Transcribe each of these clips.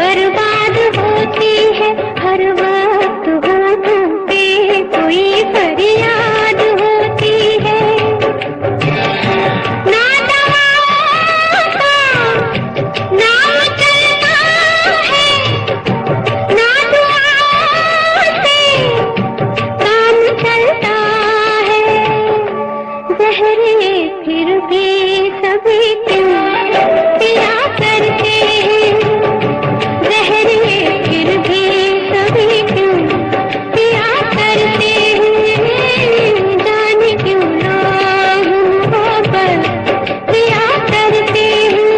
बर्बाद होती है हर वक्त होठों पे कोई फरियाद होती है। ना दवाओं का नाम चलता है, ना दुआओं से काम चलता है। जहरे फिर भी सभी क्यों पिया करते हैं, जहरे फिर भी सभी क्यों पिया करते हैं। जाने क्यों लोग मोहब्बत पिया करते हैं।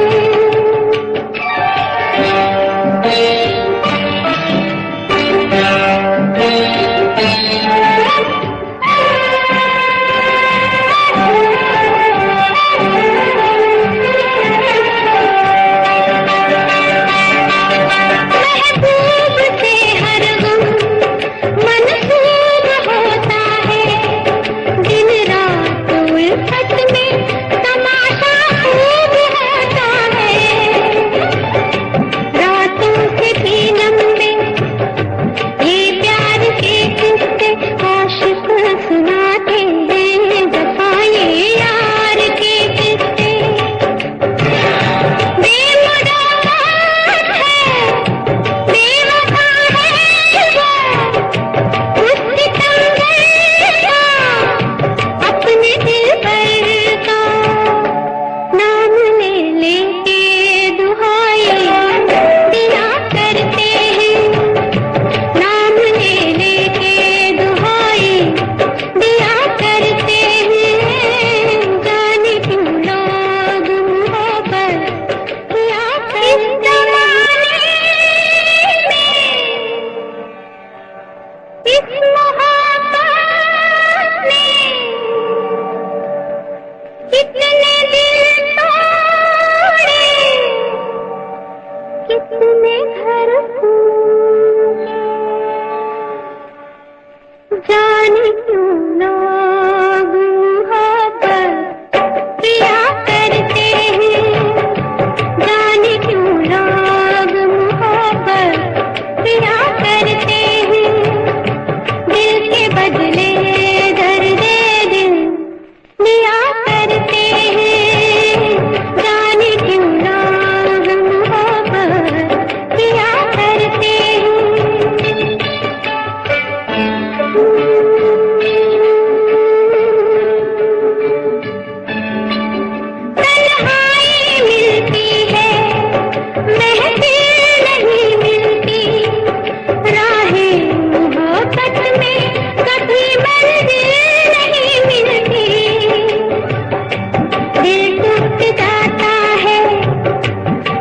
महबूब से हर गम मंसूब होता है, दिन रात उल्फत में तमाशा खूब होता है। रातों से भी लंबे ये प्यार के किस्से आशिक सुनाते हैं, वफाए यार के किस्से। बेमुराद है, बेवफा है वो, उस सितमगर का अपने दिल पर का नाम ले लेके दुहाई दिया करते हैं, नाम ले लेके दुहाई दिया करते हैं। जाने क्यों लोग मोहब्बत किया करते हैं। इस मोहब्बत ने कितने दिल तोड़े, कितने घर फूटे। जाने क्यों लोग मोहब्बत किया करते हैं, जाने क्यों लोग मोहब्बत किया करते हैं। दिल के बदले दर्द दिल लिया करते हैं। जाने क्यों लोग मोहब्बत किया करते हैं। तन्हाई मिलती है, महफिल नहीं मिलती, राहें मोहब्बत में कभी मंजिल नहीं मिलती। दिल टूट जाता है,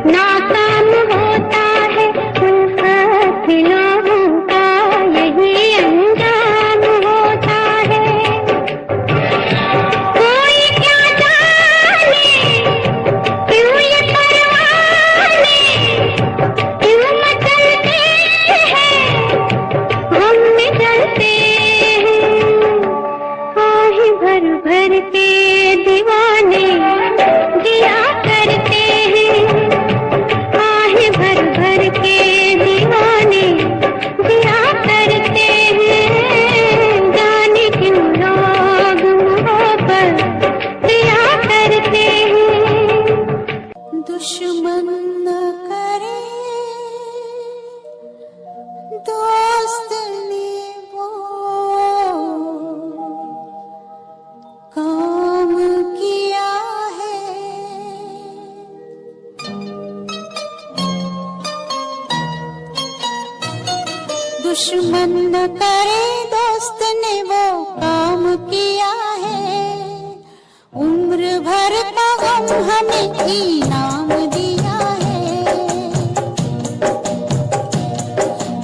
नाकाम होता है, उल्फत लोगों का यही अंजाम होता है। कोई क्या जाने क्यों ये परवाने क्यों मचलते हैं, हम में जलते हैं। आहे भर भर के दीवाने जिया करते हैं, आहे भर भर के दीवाने जिया करते हैं। जाने क्यों लोग मोहब्बत किया करते हैं। दुश्मन न करे दोस्त ने वो काम किया है। दुश्मन न करे दोस्त ने वो काम किया है। उम्र भर का गम हमें इनाम दिया है।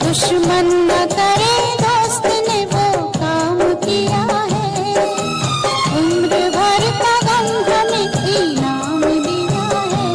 दुश्मन न करे दोस्त ने वो काम किया है। उम्र भर का गम हमें इनाम दिया है।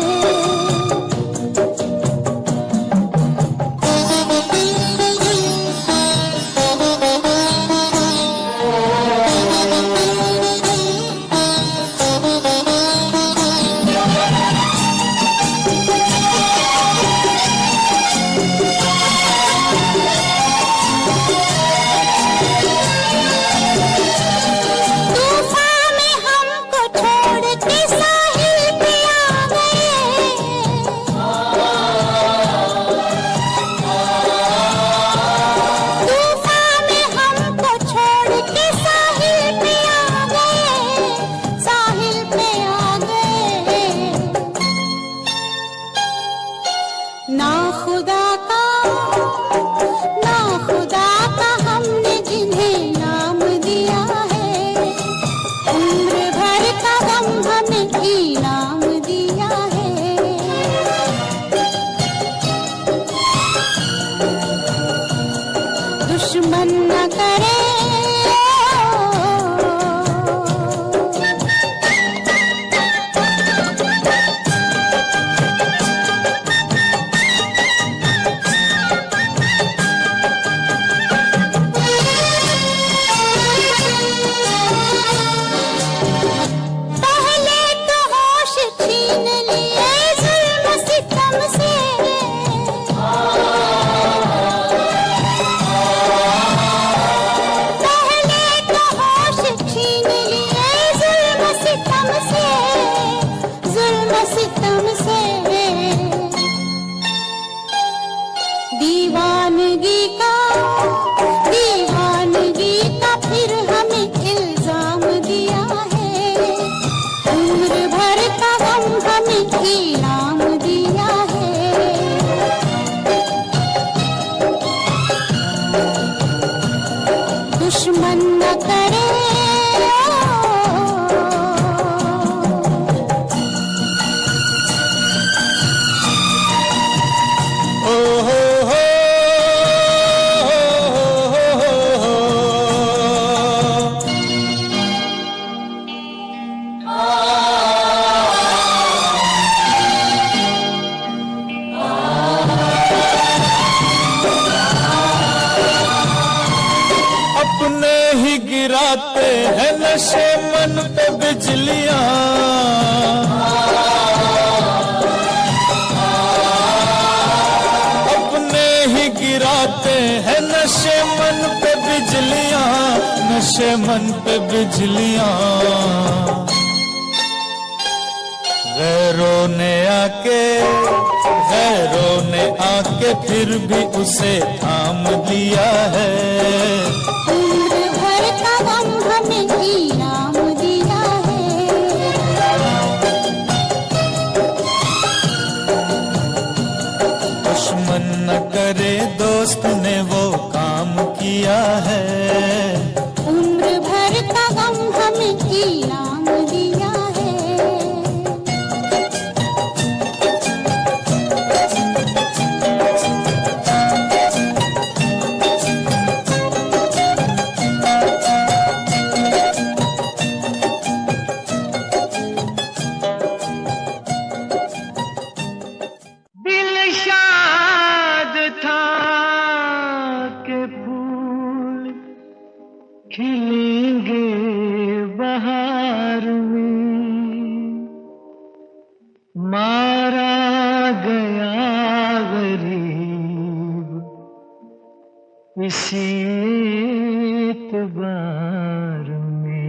दुश्मन न करे। दीवानगी का फिर हमें इल्जाम दिया है, उम्र भर का गम हमें इनाम दिया है। दुश्मन न करे। गिराते हैं नशे मन पे बिजलियां, अपने ही गिराते हैं नशे मन पे बिजलियां, नशे मन पे बिजलियां। गैरों ने आके फिर भी उसे थाम दिया है, हमें इनाम दिया है। दुश्मन न करे दोस्त ने वो काम किया है, उम्र भर का गम हमें इनाम दिया है। खिलेंगे बहार में, मारा गया गरीब इसी एतबार में।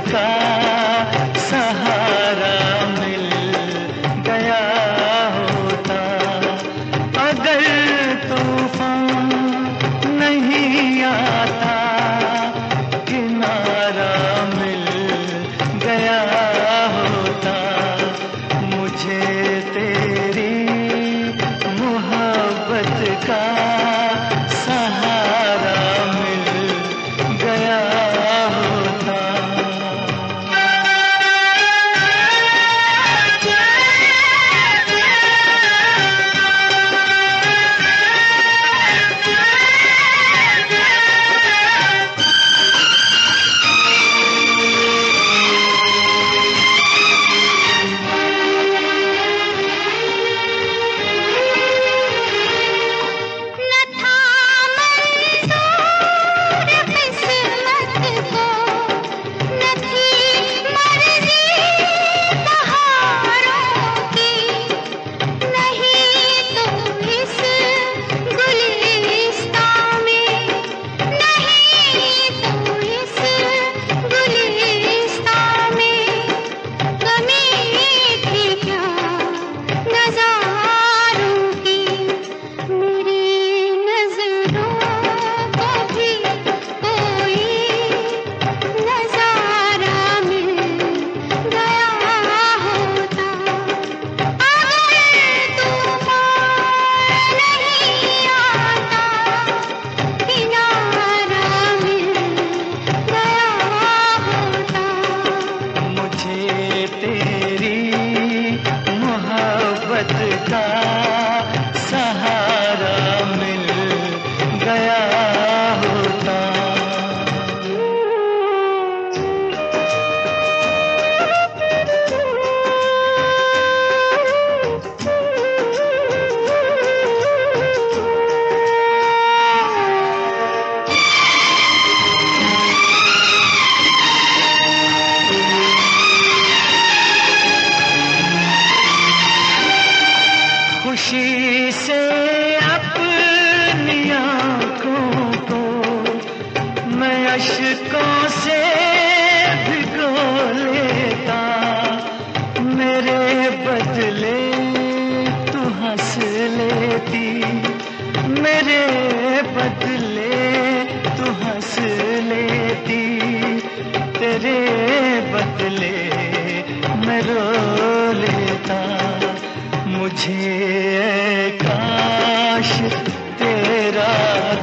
का सहारा मिल गया होता, अगर तूफान नहीं आता किनारा मिल गया होता, मुझे तेरी मोहब्बत का सहारा मिल गया होता। अश्कों से भिगो लेता, मेरे बदले तू हंस लेती, मेरे बदले तू हंस लेती, तेरे बदले मैं रो लेता। मुझे काश तेरा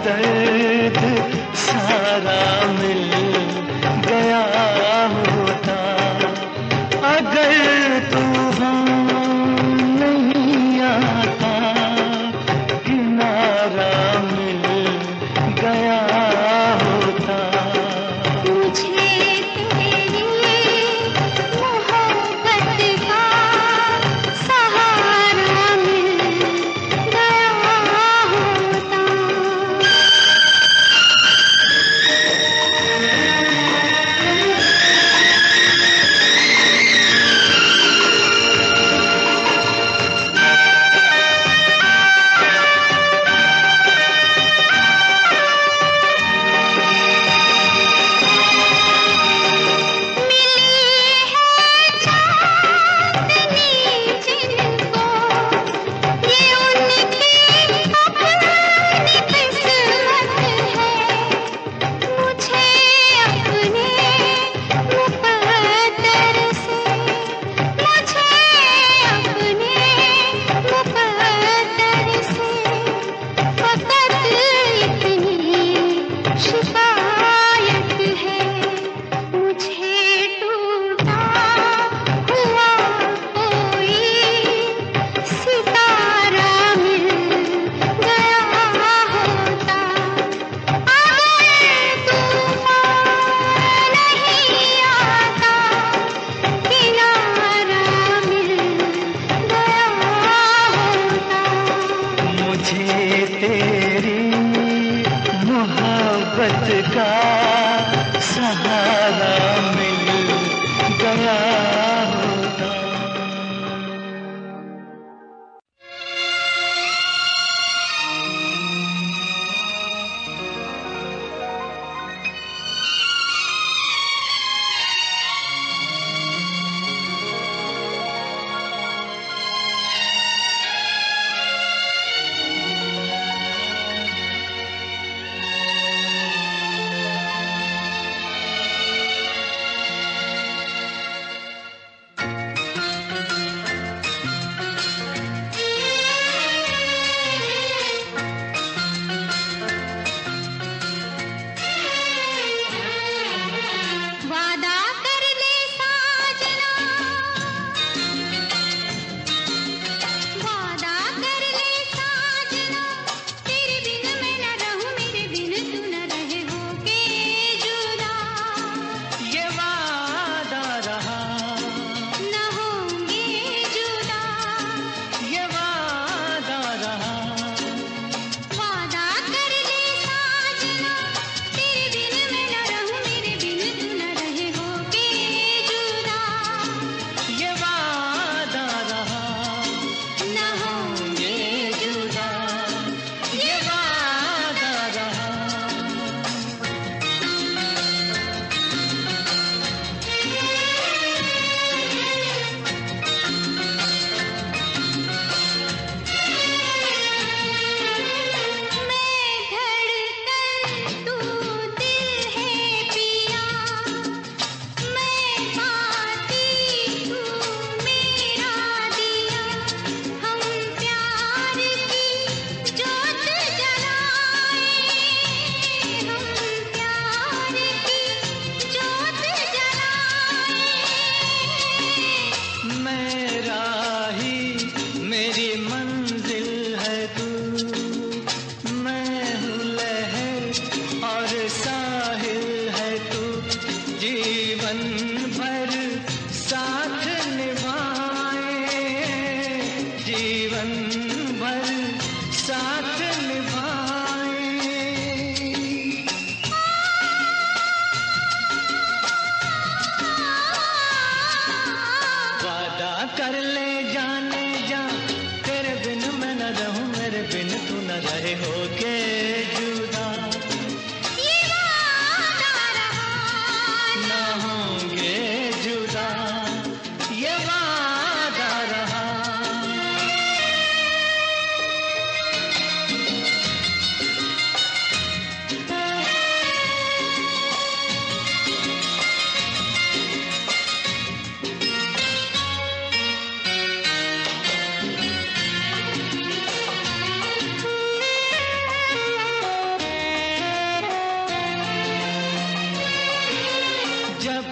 दर्द सारा मिल गया होता, अगर तू नहीं आता, किनारा मिल गया होता। मुझे तेरी मोहब्बत का सहारा मिल गया होता।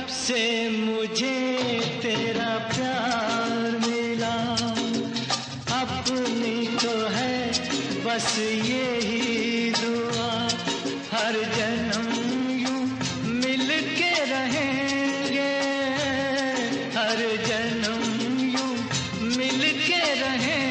से मुझे तेरा प्यार मिला, अपनी तो है बस यही दुआ, हर जन्म यूं मिल के रहेंगे, हर जन्म यूं मिल के रहेंगे।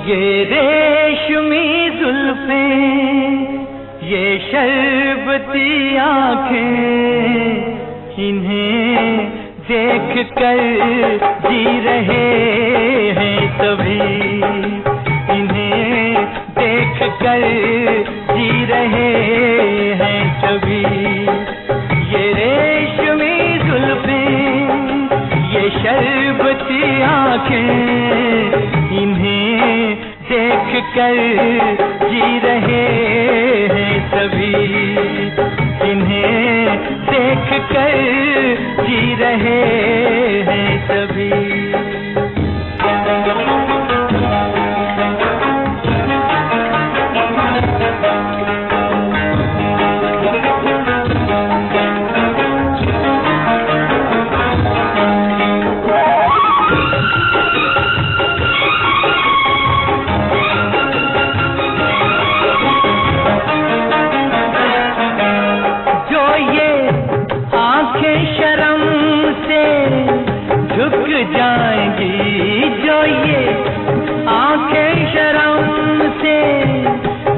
ये रेशमी जुल्फें, ये शरबती आँखें, इन्हें देख कर जी रहे हैं सभी, इन्हें देख कर जी रहे हैं सभी। ये रेशमी कर जी रहे हैं सभी, इन्हें देख कर जी रहे हैं सभी। जाएंगी जो ये आंखें शर्म से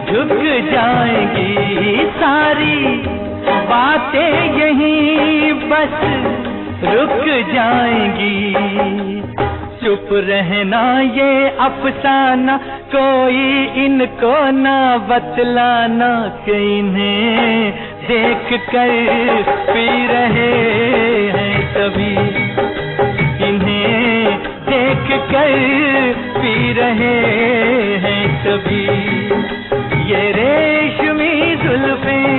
झुक जाएंगी, सारी बातें यहीं बस रुक जाएंगी। चुप रहना ये अफसाना, कोई इनको ना बतलाना, कि इन्हें देख कर पी रहे हैं सभी, इन्हें देख कर पी रहे हैं सभी। ये रेशमी जुल्फें,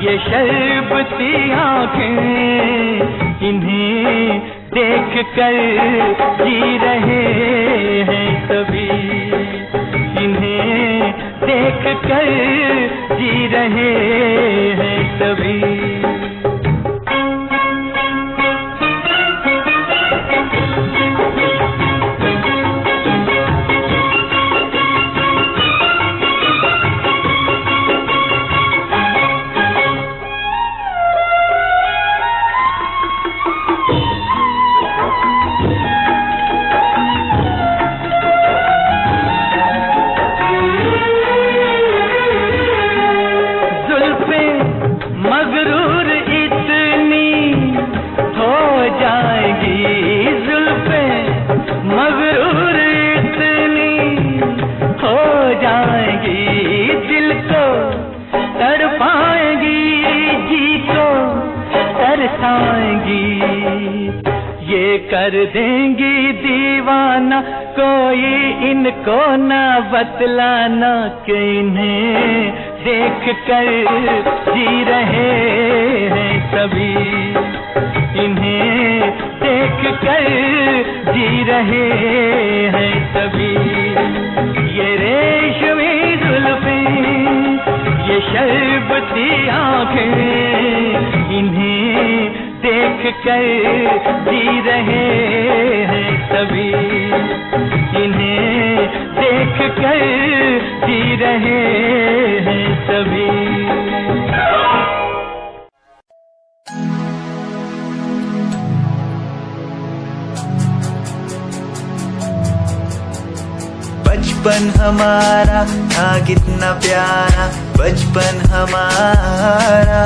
ये शरबती आँखें, इन्हें देख कर जी रहे हैं सभी, इन्हें देख कर जी रहे हैं सभी। मगरूर इतनी हो जाएगी, जुल्फें मगरूर इतनी हो जाएगी, दिल को तड़पाएंगी, जी को तरसाएंगी। ये कर देंगी दीवाना, कोई इनको ना बतलाना, कि इन्हें देख कर जी रहे हैं सभी, इन्हें देख कर जी रहे हैं सभी। ये रेशमी जुल्फें, ये शरबती आँखें, इन्हें देख कर जी रहे हैं सभी, इन्हें देख कर जी रहे हैं सभी। बचपन हमारा था कितना प्यारा, बचपन हमारा,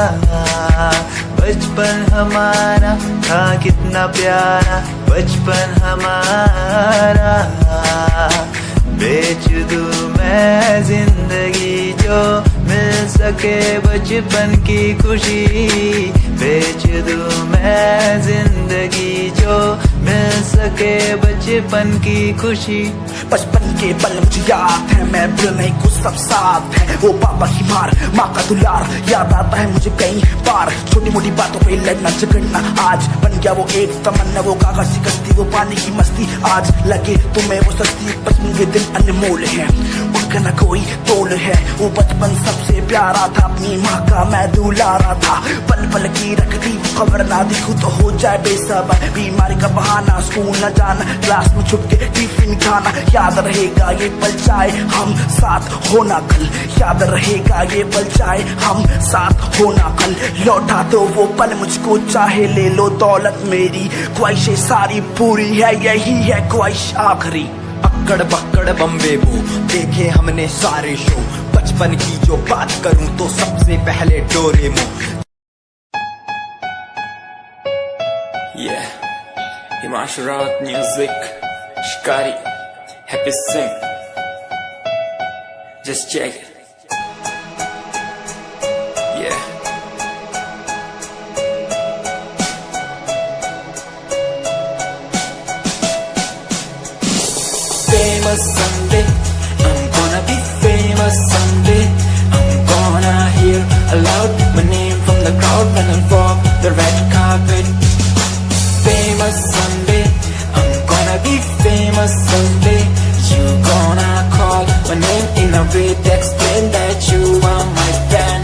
बचपन हमारा था कितना प्यारा, बचपन हमारा। बेच दूं मैं जिंदगी जो मिल सके बचपन की खुशी, बेच दूं मैं जिंदगी जो मिल सके बचपन की खुशी। बचपन के पल मुझे याद है, मैं भूल नहीं कुछ सब साथ है, वो पापा की मार, माँ का दुलार याद आता है मुझे कई बार। छोटी मोटी बातों पे लड़ना झगड़ना आज बन गया वो एक तमन्ना, वो कागज की कश्ती, वो पानी की मस्ती, आज लगे तुम्हें वो सस्ती। बचपन के दिन अनमोल है, उनका न कोई तोल है, वो बचपन सबसे प्यारा था, अपनी माँ का मैं दुलारा था। पल पल की रखती खबर ना दिखूं तो हो जाए बेसब्र, बीमारी का बहाना, स्कूल न जाना, क्लास में छुप के टिफिन खाना। याद रहेगा ये पल चाहे हम साथ होना कल, याद रहेगा ये पल चाहे हम साथ होना कल। लौटा दो वो पल मुझको, चाहे ले लो दौलत मेरी, ख्वाहिशें सारी पूरी है, यही है ख्वाहिश आखिरी। अक्कड़ बक्कड़ बम्बे वो देखे हमने सारे शो, बचपन की जो बात करूं तो सबसे पहले Doraemon. Yeah, Himanshu Rawat music, Shikari, Happy Singh. Just check it. Yeah. Famous someday, I'm gonna crowd when I walk the red carpet. Famous someday, I'm gonna be famous someday. You gonna call my name in a way to explain that you are my fan.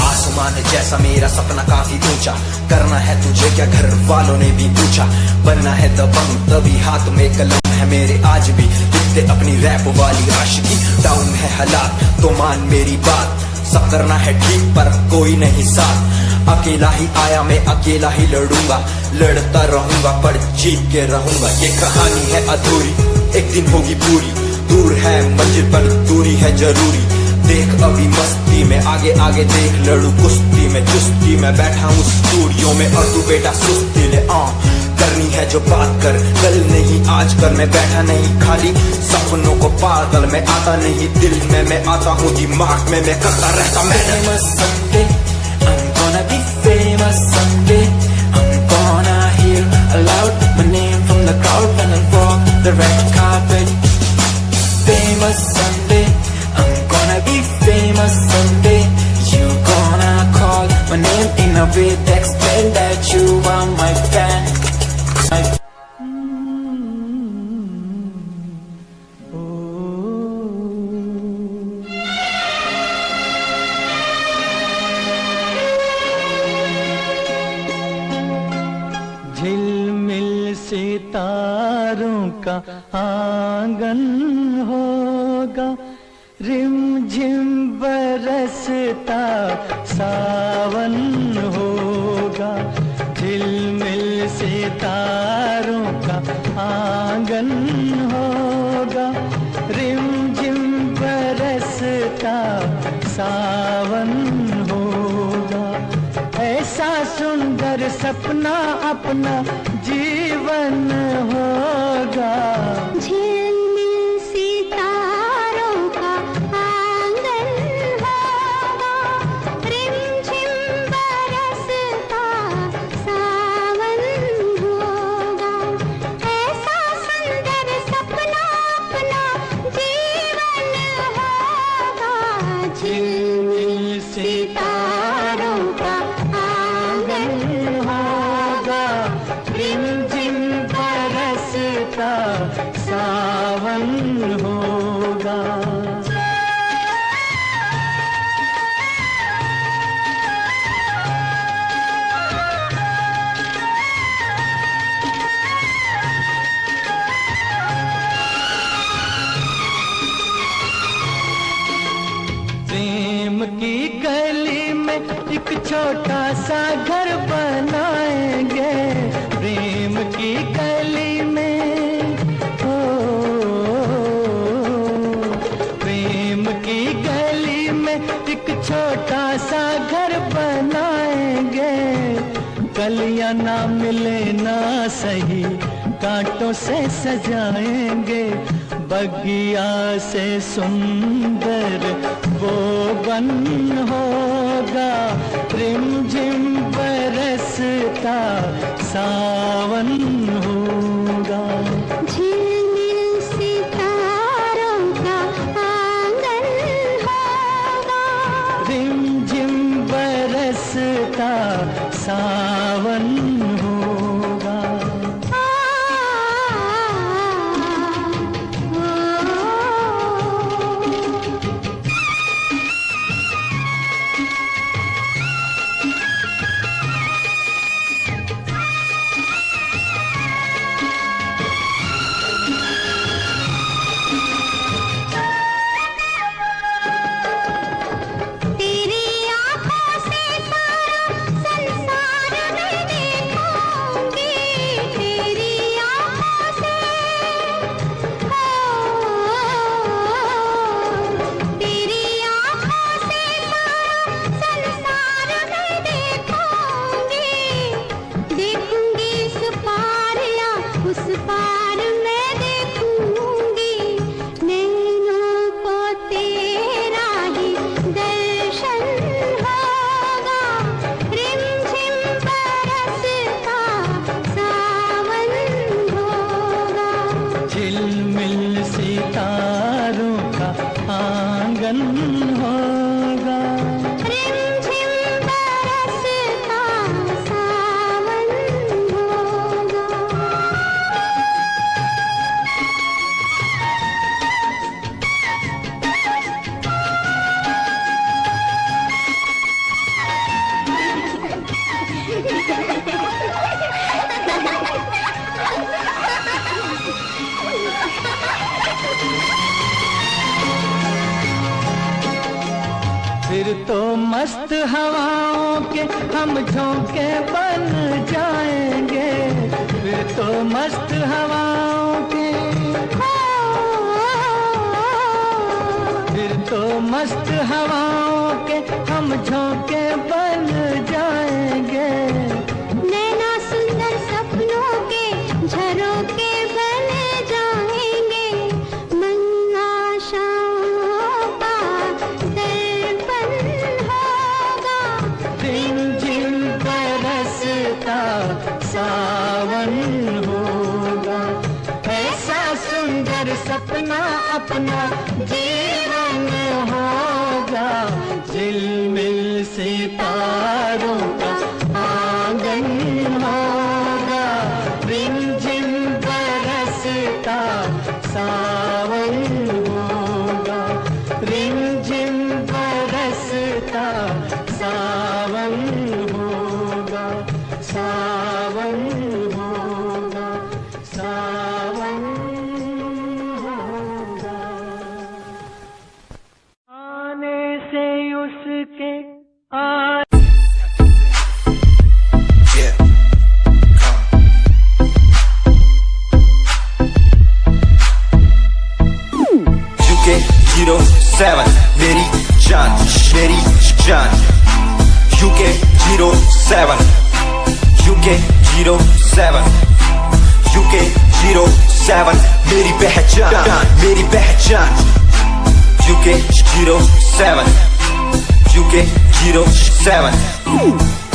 आसमान जैसा मेरा सपना काफी ऊंचा, करना है तुझे क्या घर वालों ने भी पूछा, बनना है दबंग तभी हाथ में कलम है मेरे आज भी, लिखते अपनी रैप वाली आशिकी। डाउन है हालात तो मान मेरी बात, सब करना है ठीक पर कोई नहीं साथ। अकेला ही आया मैं अकेला ही लड़ूंगा, लड़ता रहूंगा पर जीत के रहूंगा। ये कहानी है अधूरी एक दिन होगी पूरी, दूर है मंजिल पर दूरी है जरूरी। देख अभी मस्ती में आगे आगे देख, लड़ू कुश्ती में चुस्ती में बैठा हूँ स्टूडियो में और तू बेटा सुस्ती ले। करनी है जो बात कर कल नहीं आज कर, मैं बैठा नहीं खाली सपनों को पागल में आता नहीं दिल में मैं आता हूँ दिमाग में मैं करता रहता मैं। Famous someday, I'm gonna be famous someday. I'm gonna hear aloud my name from the crowd when I walk the red carpet. Famous someday, I'm gonna be famous someday. You gonna call my name in a way to explain that you are my fan. झिलमिल सितारों का आंगन होगा, रिमझिम बरसता सावन होगा। झिलमिल सितारों का आंगन होगा, रिमझिम बरसता सावन होगा। ऐसा सुंदर सपना अपना जीवन होगा। झिलमिल सितारों का आंगन होगा, रिमझिम बरसता सावन होगा। ऐसा सुंदर सपना अपना जीवन होगा। झिलमिल सितारों का आंगन होगा, रिमझिम बरसता सावन होगा। प्रेम की गली में एक छोटा सा घर बनाएंगे, प्रेम की गली में प्रेम की गली में एक छोटा सा घर बनाएंगे। कलियां ना मिले ना सही कांटों से सजाएंगे, बगिया से सुंदर वो बन होगा। रिमझिम बरसता सावन होगा। झिलमिल सितारों का आंगन होगा, रिमझिम बरसता सावन होगा। तेरी आंखों से सारा संसार मैंने तो मस्त हवाओं के हम झोंके बन जाएंगे, फिर तो मस्त हवाओं के, फिर तो मस्त हवाओं के हम झोंके बन जाएंगे। नैना सुंदर सपनों के झरोके बन जाएंगे, मन आशाओं का दर्पण होगा। रिमझिम बरसता सावन होगा, ऐसा सुंदर सपना अपना जीवन होगा। झिलमिल सितारों का आंगन होगा, रिमझिम बरसता सावन होगा, रिमझिम बरसता सावन होगा, सावन होगा, सावन होगा। आने से उसके UK07 मेरी जान, मेरी जान। UK07 UK07 UK07 मेरी पहचान, मेरी पहचान। UK07 UK07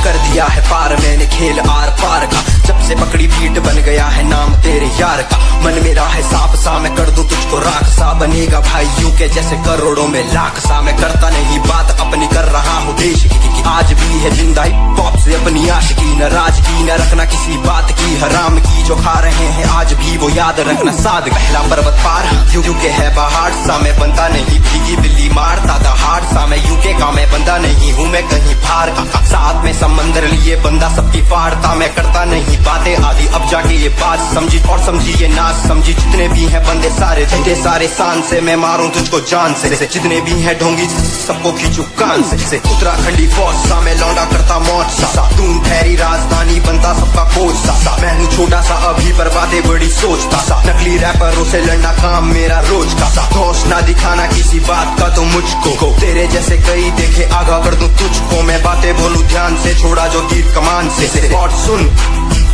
कर दिया है पार मैंने खेल आर पार का, जब से पकड़ी बीट बन गया है नाम तेरे यार का। मन मेरा है साफ सा, मैं कर दूं तुझको राख सा, बनेगा भाई यूके जैसे करोड़ों में लाख सा। मैं करता नहीं बात अपनी, कर रहा हूँ देश की, आज भी है जिंदा हिप हॉप से अपनी आशिकी। नाराजगी न रखना किसी बात की, हराम की जो खा रहे हैं आज भी वो याद रखना साद। पहला पर्वत पार यूके है पहाड़ सा, मैं बंदा नहीं भीगी बिल्ली मारता था हार सा। मैं यूके का मैं बंदा नहीं हूँ, मैं कहीं बाहर का, साथ में समंदर लिए बंदा सबकी फाड़ता। मैं करता नहीं बातें आदि, अब जाके ये बात समझी और समझी ये नाच समझी। जितने भी हैं बंदे सारे झंडे सारे शान से, मैं मारूं तुझको जान से। जितने भी हैं ढोंगी सबको खींचू कान से। उत्तराखंडी फौज सा मैं लौंडा करता मौत सा, दून ठहरी राजधानी बनता सबका कोच सा। मैं हूँ छोटा सा अभी पर बातें बड़ी सोचता सा, नकली रैपरों से लड़ना काम मेरा रोज का सा। होश ना दिखाना किसी बात का तो मुझको, तेरे जैसे कई देखे आगा कर दूं तुझको। मैं बातें बोलूं ध्यान से, छोड़ा जो तीर कमान से। और सुन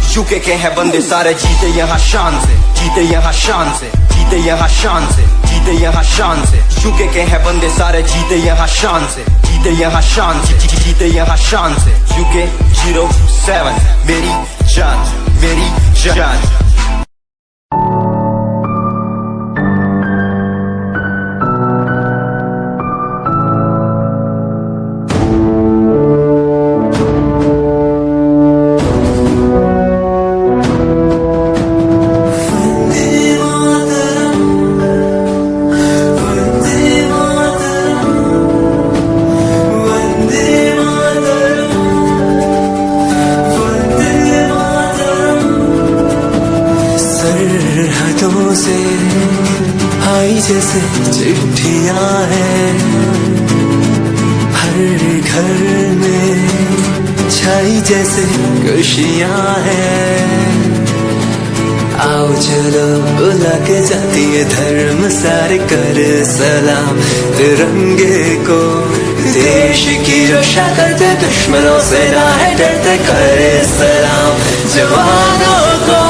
यूके के हैं बंदे सारे, जीते यहाँ शान से, जीते यहाँ शान से, जीते यहाँ शान से, जीते यहाँ शान से। यूके के हैं बंदे सारे, जीते यहाँ शान से, जीते यहाँ शान से, जीते यहाँ शान से। UK07 मेरी जान, मेरी जान। जैसे चिट्ठियां हैं हर घर में, छाई जैसे खुशियां हैं। आओ चलो बुला के जाती है धर्म सारे, कर सलाम तिरंगे को। देश की रक्षा करते दुश्मनों से ना है डरते, कर सलाम जवानों को।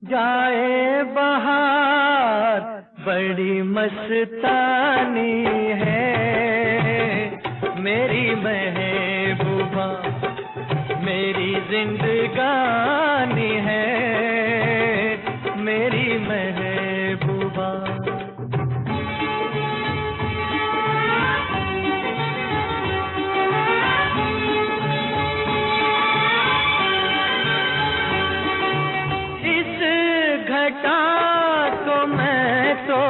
जाए बहार बड़ी मस्तानी है मेरी महबूबा, मेरी जिंदगानी है मेरी महबूबा। इस घटा को मैं तो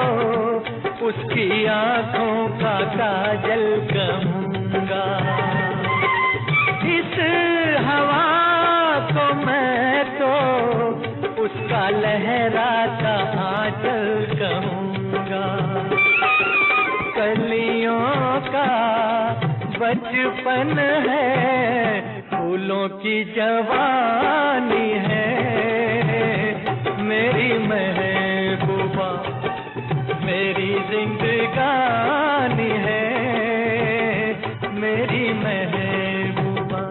उसकी आंखों का काजल कहूँगा, इस हवा को मैं तो उसका लहराता आंचल कहूँगा। कलियों का बचपन है, फूलों की जवानी है मेरी महबूबा, मेरी जिंदगानी है मेरी महबूबा।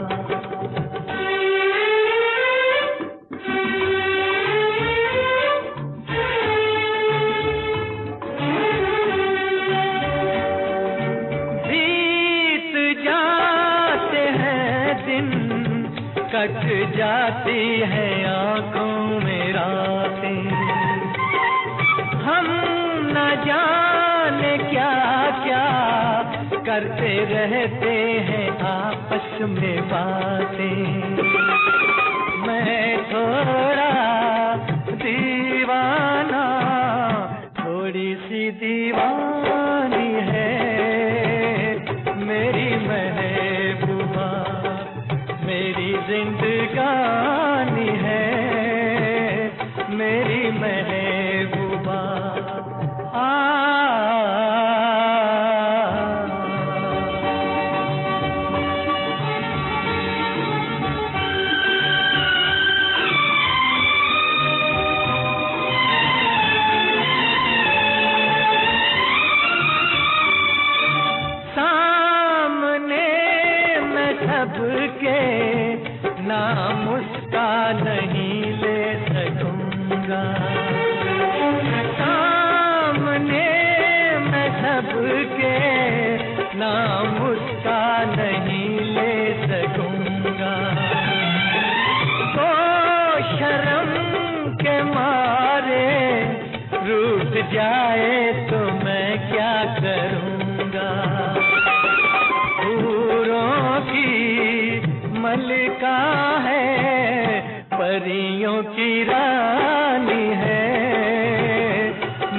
बीत जाते हैं दिन, कट जाती है आंखों में रातें, हम न जाने क्या क्या करते रहते हैं आपस में बातें। मैं थोड़ा दीवाना, थोड़ी सी दीवानी है मेरी महबूबा, मेरी जिंदगानी है मेरी महबूबा। सामने मैं सबके नाम उसका नहीं ले सकूंगा, सामने मैं सबके नाम उसका नहीं ले सकूंगा। तो शर्म के मारे रूठ जाए तो मैं क्या करूंगा। हूरों की मलिका है, परियों की रानी है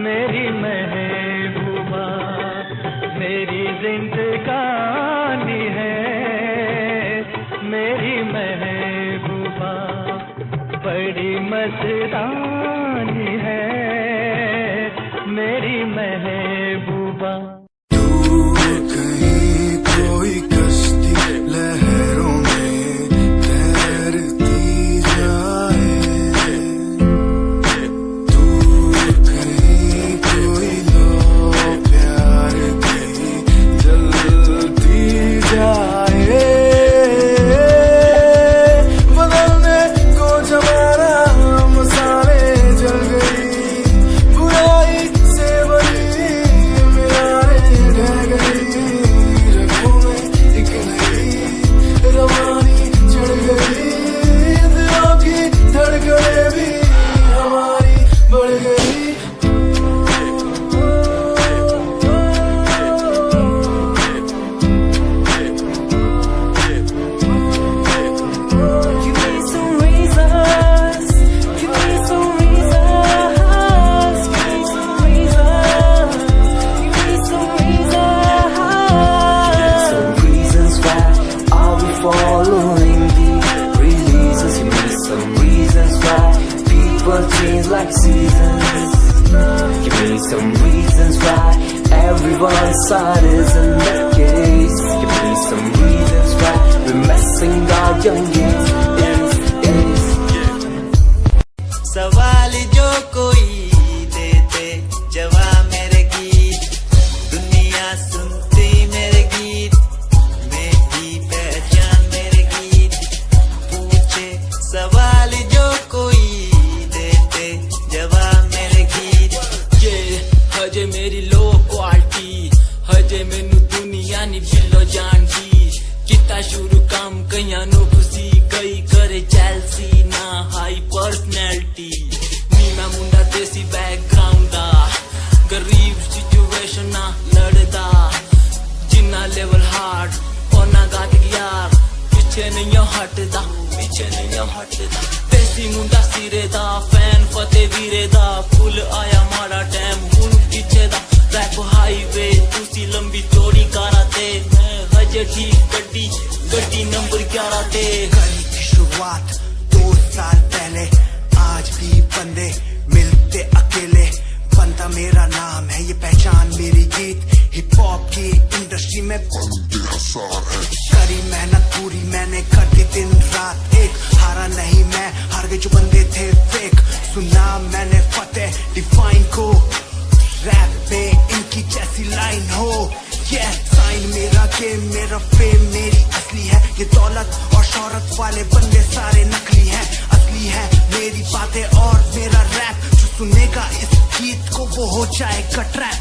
मेरी महबूबा, मेरी जिंदगानी है मेरी महबूबा, बड़ी मस्तानी है मेरी महबूबा। कहीं कोई कश्ती लहरों में तैरती जाए, दूर कहीं कोई लो प्यार की जलती जाए, बदलने को जमाना मसाले जल गई, बुराई से बनी मिलाने ढह गई, रगों में एक नई रवानी चढ़ गई, दिलों की धड़कनें भी हमारी बढ़ गई। Give me some reasons, give me some reasons, give me some reasons, give me some reasons. Some reasons why are we following the releases? Give me some reasons why people change like seasons. Give me some reasons why everyone's side isn't the case. Give me some reasons why we're messing our young years. सवाल जो कोई देते जवाब मेरे गीत, दुनिया सुनती मेरे गीत, मेरी पहचान मेरे गीत, पूछे सवाल जो कोई देते जवाब मेरे गीत। ये हजे मेरी लो क्वालिटी, हजे मैनू दुनिया नी बिलो जान दी, किता शुरू काम कईयां नू खुशी कई पर्सनैलिटी नी मैं मुंडा देसी बैकग्राउंड दा गरीब सिचुएशन ना लड़दा जिन्ना लेवल हार्ड ओना गात यार पीछे नहीं हटदा देसी मुंडा सिरे दा फैन फतेह वीरे दा फुल आया माड़ा टाइम हुन पीछे दा रैप हाईवे तुसी लंबी चौड़ी कारा ते मैं हजे ठीक गड्डी नंबर 11 ते करी थी शुरुआत 2 साल पहले आज भी बंदे मिलते अकेले बनता मेरा नाम है ये पहचान मेरी गीत हिप हॉप की इंडस्ट्री में करी मेहनत पूरी मैंने कर दी दिन रात एक हारा नहीं मैं हार गए जो बंदे थे फेक सुना मैंने फतेह डिफाइन को रैप पे इनकी जैसी लाइन हो ये साइन मेरा गेम मेरा फेम मेरी असली है ये दौलत और शोहरत वाले बंदे सारे नकली हैं असली है मेरी बातें और मेरा रैप जो सुनेगा इस गीत को वो हो जाएगा ट्रैप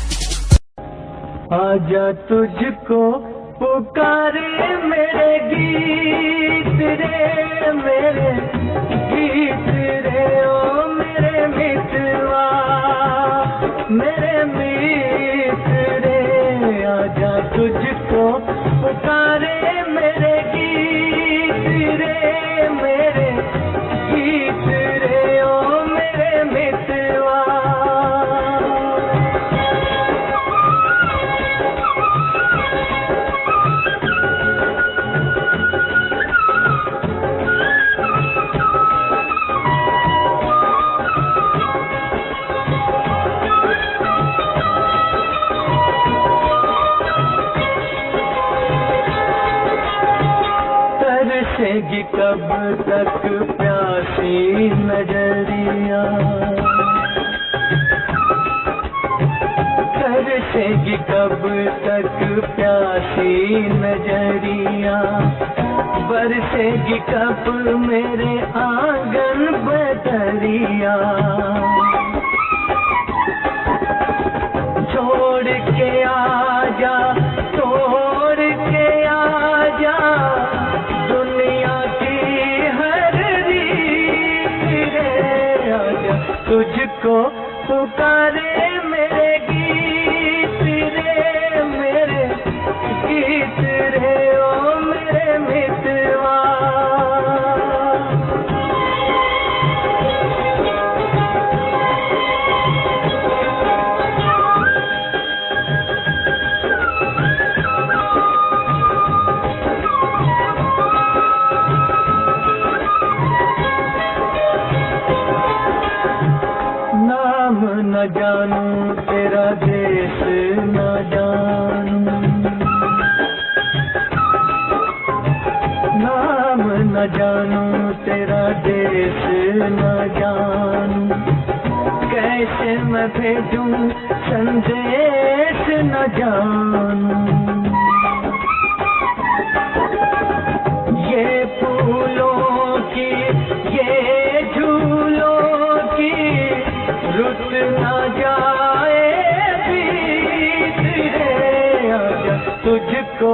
आजा तुझको पुकारे मेरे गीत रे मेरे गीत रे ओ मेरे मितवा मेरे मित्र आजा तुझको पुकारे मेरे गीत रे मेरे गीत रे ओ मेरे मितवा तरसेगी कब तक प्यासी नजरिया तरसेगी कब तक प्यासी नजरिया बरसेगी कब मेरे आंगन बदरिया छोड़ के आजा तोड़ के आजा दुनिया की हर रीत रे आजा तुझको पुकारे मेरे गीत रे मेरे गीत रे ओ मेरे मितवा न जानू तेरा देश न जानू नाम न जानू तेरा देश न जानू कैसे मैं भेजूं संदेश न जानू ये फूलों की ये झूलों की रुत ना जाए बीत रे आजा तुझको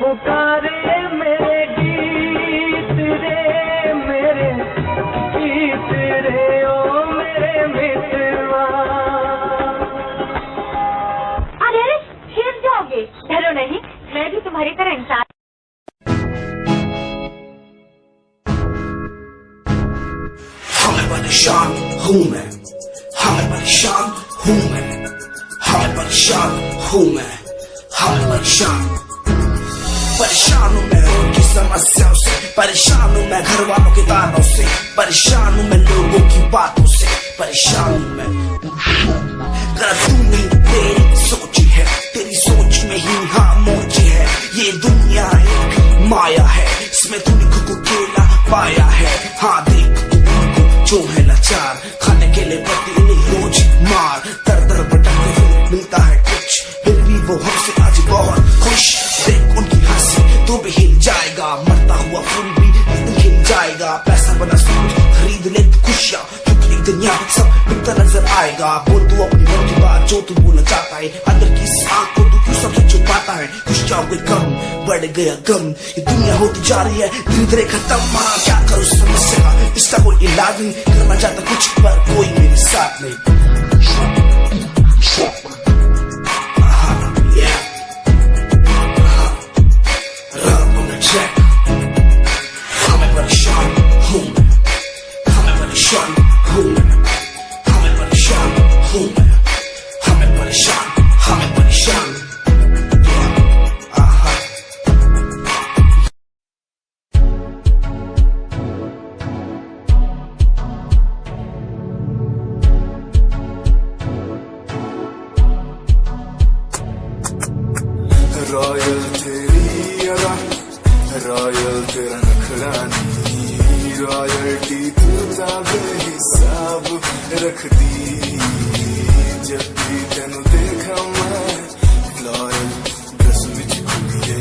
पुकारे मेरे गीत रे मेरे गीत रे ओ मेरे मितवा अरे गिर जाओगे डरो नहीं मैं भी तुम्हारी तरह इंसान हमें परेशान हूँ मैं हमें परेशान हूँ मैं हमें परेशान हूँ मैं हमें परेशान हूँ मैं उनकी समस्याओं से परेशान हूँ मैं घर वालों के तानों से परेशान हूँ मैं लोगों की बातों से परेशान हूँ मैं गलत तू नहीं तेरी सोच है तेरी सोच में ही हाँ मोची है ये दुनिया एक माया है इसमें तूने खुद को अकेला पाया है हाँ देख जो है लाचार खाने के लिए पति नहीं रोज मार दर दर भटकते फिर मिलता है कुछ फिर भी वो हमसे आज बहुत खुश देख उनकी हंसी तो भी हिल जाएगा मरता हुआ फूल भी खिल जाएगा पैसा बना सूट खरीद ले खुशियाँ क्योंकि दुनिया सब बिकता नजर आएगा। बोल तू अपनी मन की बात जो तू बोलना चाहता है, अंदर की इस आग को तू क्यों सबसे छुपाता है। कुछ क्या हुए कम, बढ़ गया गम, ये दुनिया होती जा रही है धीरे धीरे खत्म। हाँ क्या करूँ समस्या का, इसका कोई इलाज नहीं, करना चाहता कुछ पर कोई मेरे साथ नहीं। रॉयल तेरी अदा, रॉयल तेरा नखरानी, रॉयल्टी तू बेहिसाब रख दी। जब भी तेनू देखा मैं लॉयल ड्रेस विच कुड़िए,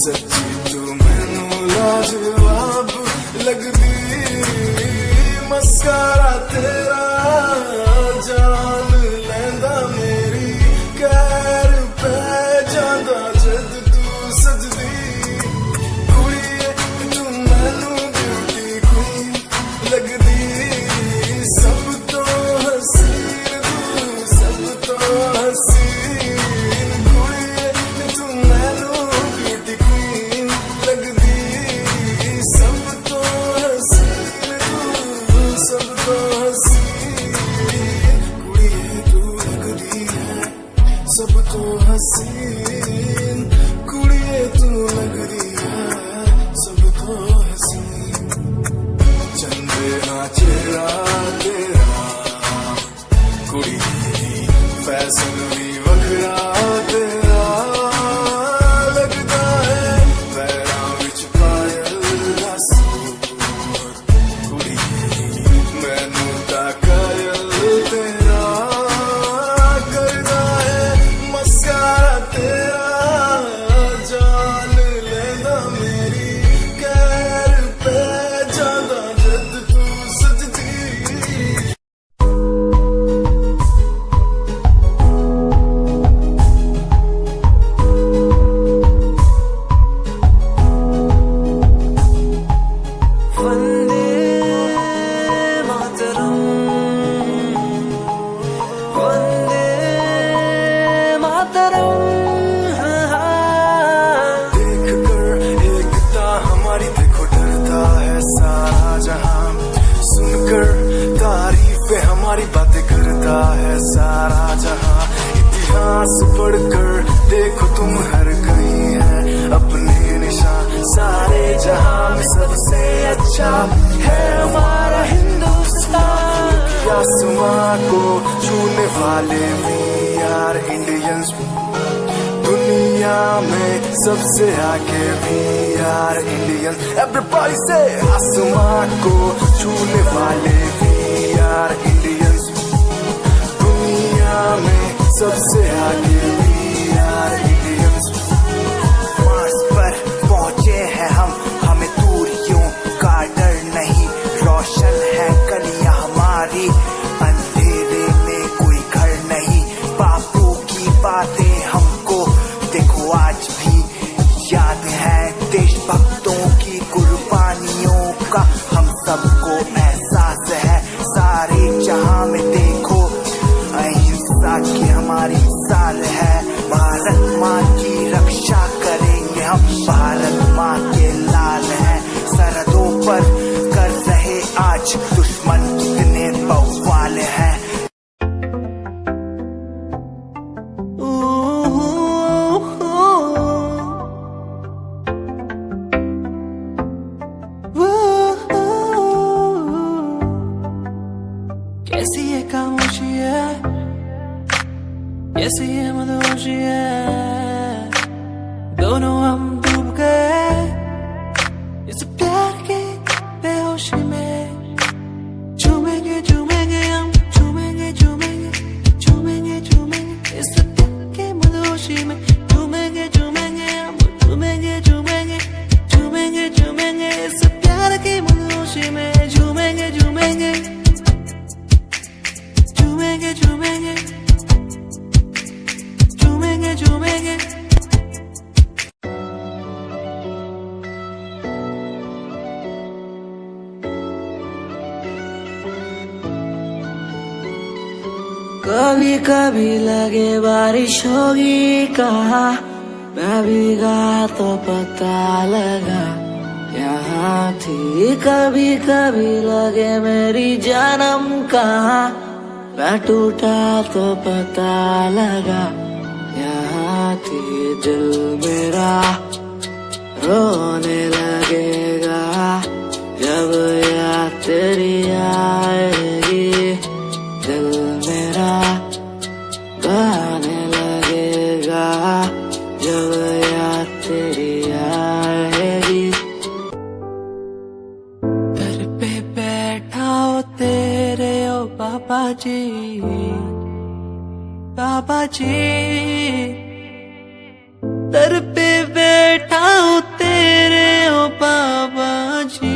सच्ची तू मैनू लाजवाब लगदी। मस्कारा तेरा जान लैंदा मेरी, कैर पे जांदा जद तू सजदी। कुड़िए तू मैनू ब्यूटी क्वीन लगदी, सब तो हसीन तू, सब तो हसीन। कुड़िए तू मैनू ब्यूटी क्वीन लगदी, सब तो हसीन तू, सब तो हसीन। कुड़िए तू लगदी है सब तो हसीन, कुड़िए तू लगदी है सब तो हसीन। चंद्रा चेहरा तेरा कुड़ी, फैशन भी वखरा तेरा लगदा है। पैरां विच पायल दा सूर, कुड़ी मैनू तां कायल तेरा करदा है। मस्कारा तेरा जान लैंदा मेरी, कैर पे जांदा जद तू सजदी। वंदे मातरम, वंदे मातरम। देख कर एकता हमारी देखो डरता है सारा जहां, सुनकर तारीफें हमारी बातें करता है सारा जहां। इतिहास पढ़कर देखो तुम हर कहीं है अपने निशान, सारे जहां में सबसे अच्छा है हमारा हिंदुस्तान। आसमां को छूने वाले वी आर इंडियंस, दुनिया में सबसे आगे वी आर इंडियंस। एवरीबॉडी से आसमां को छूने वाले वी आर इंडियंस, दुनिया में सबसे आगे वी आर इंडियंस। मार्स पर पहुंचे हैं हम, हमें दूरियों का डर नहीं, रोशन है गलियां हमारी, अंधेरे में कोई घर नहीं। बापू की बातें हमको देखो आज भी याद है, देशभक्तों की कुर्बानियों का हम सबको एहसास है। सारे जहां में देखो अहिंसा की हमारी साल है, भारत माँ की रक्षा करेंगे हम, भारत माँ के लाल हैं। सरहदों पर कर रहे आज दुश्मन कितने बवाल हैं। कैसी ये खामोशी है, कैसी ये मदहोशी है, दोनों हम डूब गए इस प्यार के बेहोशी में। झूमेंगे झूमेंगे हम, झूमेंगे झूमेंगे झूमेंगे झूमेंगे इस प्यार के मदहोशी में। झूमेंगे झूमेंगे हम, झूमेंगे झूमेंगे झूमेंगे झूमेंगे इस प्यार के मदहोशी में। झूमेंगे झूमेंगे झूमेंगे कभी कभी लगे बारिश होगी कहा, मैं भीगा तो पता लगा यहाँ थी। कभी कभी लगे मेरी जन्म कहाँ, मैं टूटा तो पता लगा यहाँ थी। दिल मेरा रोने लगेगा जब याद तेरी आएगी, दिल मेरा गाने लगेगा जब याद तेरी आएगी। घर पे बैठा हो तेरे ओ बाबा जी, बाबा जी दर पे बैठा हो तेरे ओ बाबा जी।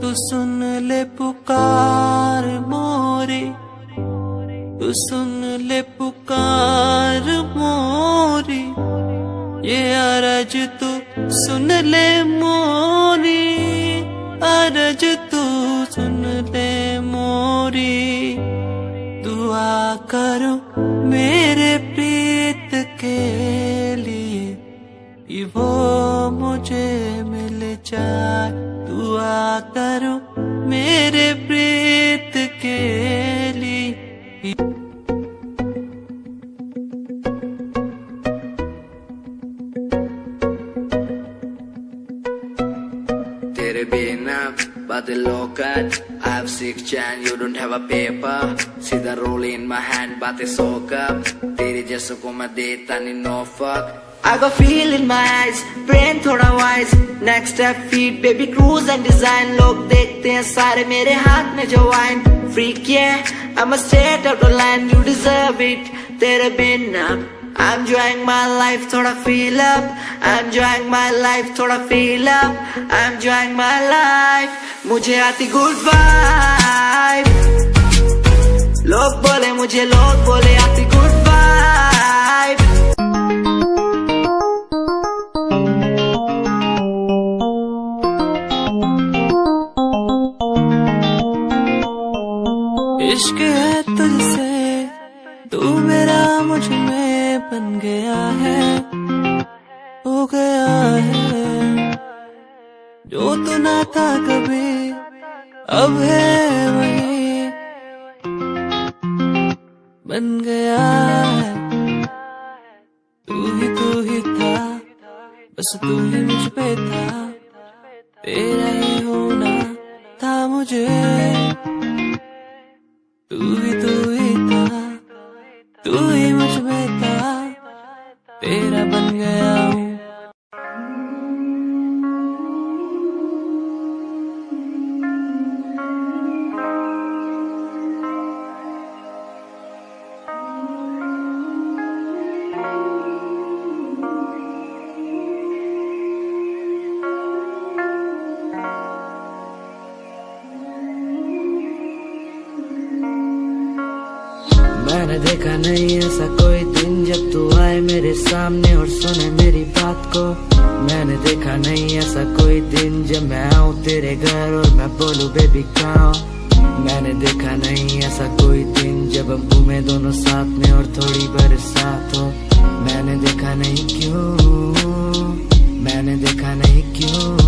तू सुन ले पुकार मोरी, तू सुन ले पुकार मोरी, ये अरज तू सुन ले मोरी, अरज तू सुन ले मोरी। दुआ करो मेरे प्रीत के लिए कि वो मुझे मिल जाए। दुआ करो मेरे प्रीत के लिए। तेरे बिना बादलों का I have 6 Jan, you don't have a paper. सीधा roll in my hand, बातें soak up. तेरे जैसों को मैं देता नहीं no fuck. I got feel in my eyes, brain थोड़ा wise. Next step feet, baby cruise and design. लोग देखते हैं सारे मेरे हाथ में जो wine. Freak yeah, I'm a straight out of line. You deserve it. तेरे बिना I'm enjoying my life, थोड़ा feel up. I'm enjoying my life, थोड़ा feel up. I'm enjoying my life. मुझे आती good vibe. लोग बोले मुझे, लोग बोले आती good vibe. इश्क है तुझसे, तू मेरा मुझ में बन गया है, हो गया है। जो तू ना था कभी अब है वही बन गया है। तू ही था, बस तू ही मुझ पे था, तेरा ही होना था मुझे। तू ही था, तू ही मुझ में था, तेरा बन गया हूँ। मैंने देखा नहीं ऐसा कोई दिन जब तू आए मेरे सामने और सुने मेरी बात को। मैंने देखा नहीं ऐसा कोई दिन जब मैं आऊँ तेरे घर और मैं बोलूँ बेबी कहाँ। मैंने देखा नहीं ऐसा कोई दिन जब हम घूमे दोनों साथ में और थोड़ी बरसात हो। मैंने देखा नहीं क्यों, मैंने देखा नहीं क्यों